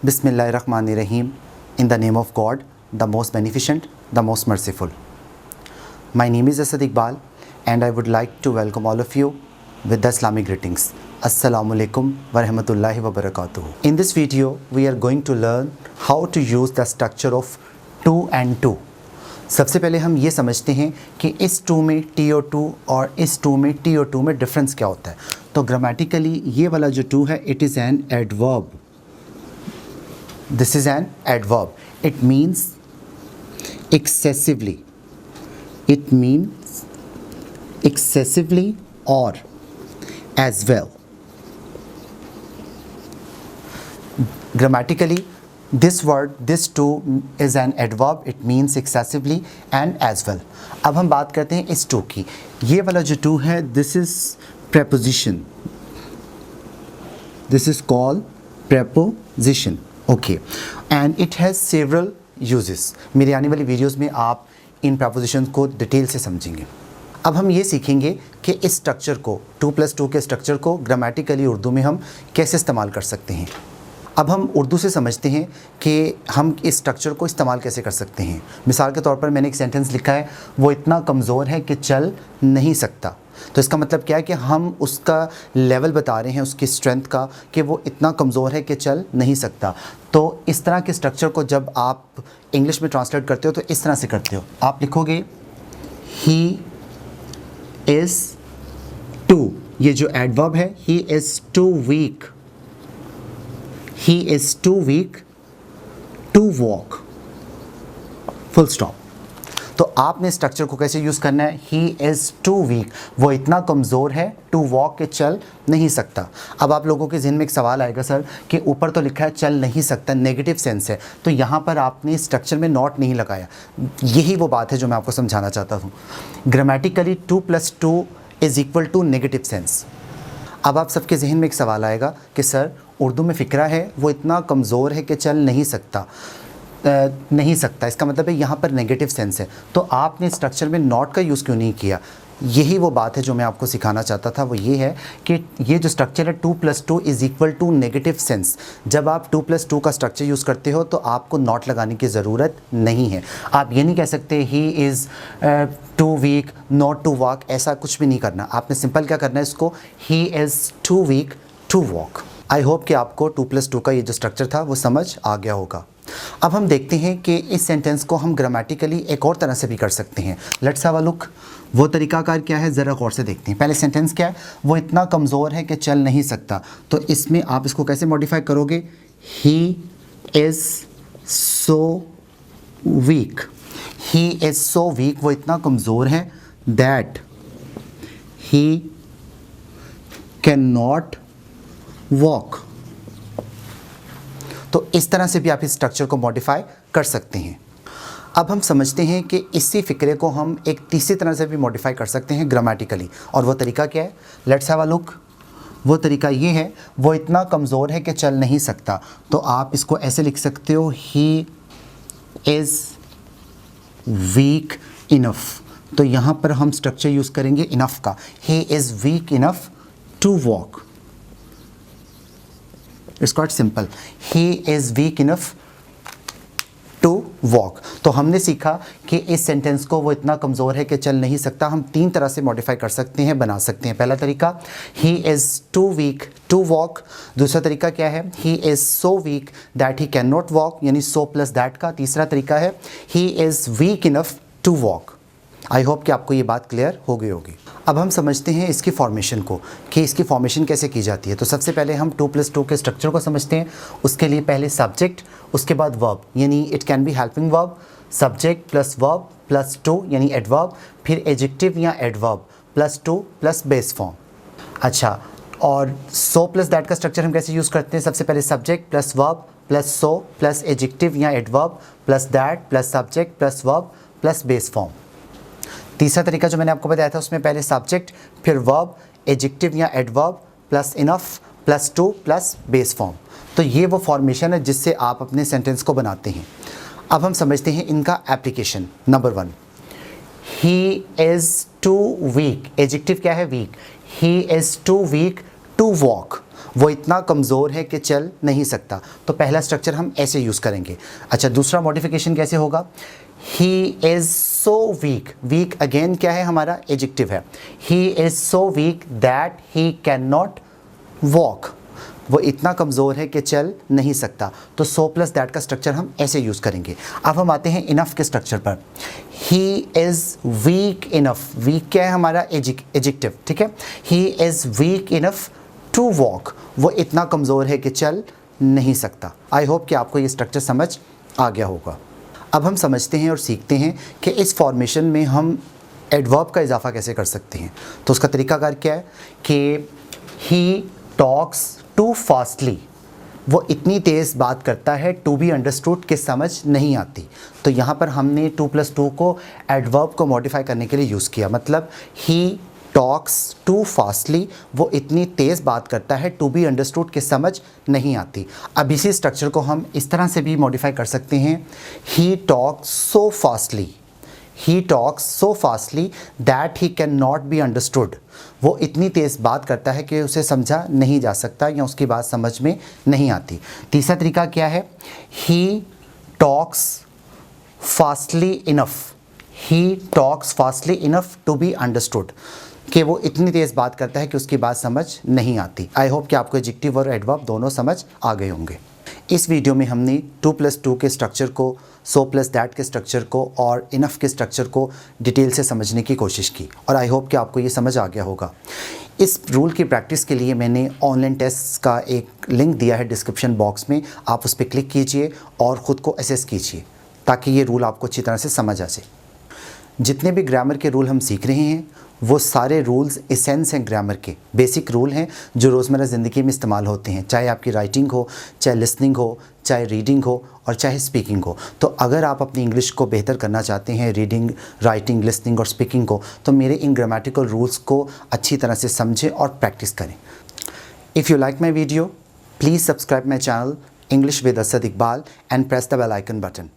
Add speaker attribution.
Speaker 1: Bismillahirrahmanirrahim. In the name of God, the most beneficent, the most merciful. My name is Asad Iqbal and I would like to welcome all of you with the Islamic greetings. Assalamu alaikum wa rahmatullahi wa barakatuh. In this video, we are going to learn how to use the structure of to and to. सबसे पहले हम ये समझते हैं कि इस to में TO2 और इस टू में TO2 में डिफरेंस क्या होता है. तो ग्रामेटिकली ये वाला जो टू है, it is an adverb. This is an adverb. It means excessively. It means excessively or as well. Grammatically, this word, this to is an adverb. It means excessively and as well. अब हम बात करते हैं इस to की. ये वाला जो to है, this is preposition. This is called preposition. Okay, and it has several uses. मेरी आने वाली वीडियोस में आप इन प्रपोजिशन को डिटेल से समझेंगे. अब हम ये सीखेंगे कि इस स्ट्रक्चर को 2+2 के स्ट्रक्चर को ग्रामेटिकली उर्दू में हम कैसे इस्तेमाल कर सकते हैं. अब हम उर्दू से समझते हैं कि हम इस स्ट्रक्चर को इस्तेमाल कैसे कर सकते हैं. मिसाल के तौर पर मैंने एक सेंटेंस लिखा है, वो इतना कमज़ोर है कि चल नहीं सकता. तो इसका मतलब क्या है कि हम उसका लेवल बता रहे हैं, उसकी स्ट्रेंथ का, कि वो इतना कमज़ोर है कि चल नहीं सकता. तो इस तरह के स्ट्रक्चर को जब आप इंग्लिश में ट्रांसलेट करते हो तो इस तरह से करते हो. आप लिखोगे ही इज़ टू, ये जो एडवर्ब है, he is too weak. He is too weak to walk. Full stop. तो आपने स्ट्रक्चर को कैसे यूज़ करना है? He is too weak. वो इतना कमज़ोर है to walk के चल नहीं सकता. अब आप लोगों के ज़हन में एक सवाल आएगा, सर कि ऊपर तो लिखा है चल नहीं सकता, नेगेटिव सेंस है, तो यहाँ पर आपने स्ट्रक्चर में नॉट नहीं लगाया. यही वो बात है जो मैं आपको समझाना चाहता हूँ. Grammatically 2+2 is equal to negative sense. अब आप सबके जहन में एक सवाल आएगा कि सर उर्दू में फ़िक्रा है, वो इतना कमज़ोर है कि चल नहीं सकता. नहीं सकता इसका मतलब है यहाँ पर नेगेटिव सेंस है, तो आपने स्ट्रक्चर में नॉट का यूज़ क्यों नहीं किया? यही वो बात है जो मैं आपको सिखाना चाहता था. वो ये है कि ये जो स्ट्रक्चर है 2+2 is equal to negative sense. जब आप 2+2 का स्ट्रक्चर यूज़ करते हो तो आपको नॉट लगाने की ज़रूरत नहीं है. आप ये नहीं कह सकते he is too weak not to walk, ऐसा कुछ भी नहीं करना. आपने सिंपल क्या करना है इसको, he is too weak to walk. I hope कि आपको 2+2 का ये जो स्ट्रक्चर था वो समझ आ गया होगा. अब हम देखते हैं कि इस सेंटेंस को हम ग्रामेटिकली एक और तरह से भी कर सकते हैं. Let's have a look. वो तरीकाकार क्या है, ज़रा गौर से देखते हैं. पहले सेंटेंस क्या है, वो इतना कमज़ोर है कि चल नहीं सकता. तो इसमें आप इसको कैसे मॉडिफाई करोगे? ही is so week. He is so week, वो इतना कमज़ोर है, that he can not walk. तो इस तरह से भी आप इस स्ट्रक्चर को मॉडिफाई कर सकते हैं. अब हम समझते हैं कि इसी फ़िक्रे को हम एक तीसरी तरह से भी मॉडिफाई कर सकते हैं ग्रामेटिकली. और वो तरीका क्या है? Let's have a look. वो तरीका ये है, वो इतना कमज़ोर है कि चल नहीं सकता. तो आप इसको ऐसे लिख सकते हो, ही इज़ वीक इनफ. तो यहाँ पर हम स्ट्रक्चर यूज़ करेंगे इनफ का. He is weak enough to walk. It's quite simple. He is weak enough to walk. तो हमने सीखा कि इस सेंटेंस को वो इतना कमज़ोर है कि चल नहीं सकता हम 3 तरह से मॉडिफाई कर सकते हैं, बना सकते हैं. पहला तरीका, he is too weak to walk. दूसरा तरीका क्या है, he is so weak that he cannot walk, यानी so plus that का. तीसरा तरीका है, he is weak enough to walk. I hope कि आपको ये बात क्लियर हो गई होगी. अब हम समझते हैं इसकी फॉर्मेशन को, कि इसकी फॉर्मेशन कैसे की जाती है. तो सबसे पहले हम 2+2 के स्ट्रक्चर को समझते हैं. उसके लिए पहले सब्जेक्ट, उसके बाद वर्ब, यानी it can be helping verb, subject plus verb plus two यानी एडवर्ब, फिर एडजेक्टिव या adverb plus two plus base form. अच्छा, और सो प्लस दैट का स्ट्रक्चर हम कैसे यूज़ करते हैं? सबसे पहले subject plus verb plus so plus adjective या adverb plus that plus subject plus verb plus base form. तीसरा तरीका जो मैंने आपको बताया था, उसमें पहले सब्जेक्ट, फिर वर्ब, एडजेक्टिव या adverb plus enough plus two plus base form. तो ये वो फॉर्मेशन है जिससे आप अपने सेंटेंस को बनाते हैं. अब हम समझते हैं इनका application. Number 1, he is too weak. Adjective क्या है? Weak. He is too weak to walk. वो इतना कमज़ोर है कि चल नहीं सकता। तो पहला स्ट्रक्चर हम ऐसे यूज़ करेंगे। अच्छा, दूसरा मॉडिफिकेशन कैसे होगा? He is so weak. Weak again क्या है? हमारा एडजेक्टिव है। He is so weak that he can not walk. वो इतना कमज़ोर है कि चल नहीं सकता। तो सो प्लस दैट का स्ट्रक्चर हम ऐसे यूज़ करेंगे। अब हम आते हैं इनफ के स्ट्रक्चर पर। He is weak enough. Weak क्या है? हमारा एडजेक्टिव, ठीक है। He is weak enough to walk. वो इतना कमज़ोर है कि चल नहीं सकता। आई होप कि आपको ये स्ट्रक्चर समझ आ गया होगा। अब हम समझते हैं और सीखते हैं कि इस फॉर्मेशन में हम एडवर्ब का इजाफा कैसे कर सकते हैं। तो उसका तरीकाकार क्या है कि ही टॉक्स टू फास्टली। वो इतनी तेज़ बात करता है, टू बी अंडरस्टूड के समझ नहीं आती। तो यहाँ पर हमने 2+2 को एडवर्ब को मॉडिफाई करने के लिए यूज़ किया। मतलब ही टॉक्स टू फास्टली, वो इतनी तेज़ बात करता है, टू बी अंडरस्टूड के समझ नहीं आती। अब इसी स्ट्रक्चर को हम इस तरह से भी मॉडिफाई कर सकते हैं। He talks so fastly. He talks so fastly that he can not be understood. वो इतनी तेज़ बात करता है कि उसे समझा नहीं जा सकता या उसकी बात समझ में नहीं आती। तीसरा तरीका क्या है? He talks fastly enough. He talks fastly enough to be understood, कि वो इतनी तेज़ बात करता है कि उसकी बात समझ नहीं आती। आई होप कि आपको एडजेक्टिव और एडवर्ब दोनों समझ आ गए होंगे। इस वीडियो में हमने 2+2 के स्ट्रक्चर को, सो प्लस दैट के स्ट्रक्चर को और इनफ के स्ट्रक्चर को डिटेल से समझने की कोशिश की और आई होप कि आपको ये समझ आ गया होगा। इस रूल की प्रैक्टिस के लिए मैंने ऑनलाइन टेस्ट का एक लिंक दिया है डिस्क्रिप्शन बॉक्स में। आप उस पर क्लिक कीजिए और ख़ुद को असेस कीजिए ताकि ये रूल आपको अच्छी तरह से समझ आ जाए। जितने भी ग्रामर के रूल हम सीख रहे हैं वो सारे रूल्स एसेंस हैं ग्रामर के, बेसिक रूल हैं जो रोज़मर्रा ज़िंदगी में इस्तेमाल होते हैं, चाहे आपकी राइटिंग हो, चाहे लिसनिंग हो, चाहे रीडिंग हो और चाहे स्पीकिंग हो। तो अगर आप अपनी इंग्लिश को बेहतर करना चाहते हैं, रीडिंग, राइटिंग, लिसनिंग और स्पीकिंग को, तो मेरे इन ग्रामेटिकल रूल्स को अच्छी तरह से समझें और प्रैक्टिस करें। If you like my video, please subscribe my channel English with Asad Iqbal and press the bell icon button.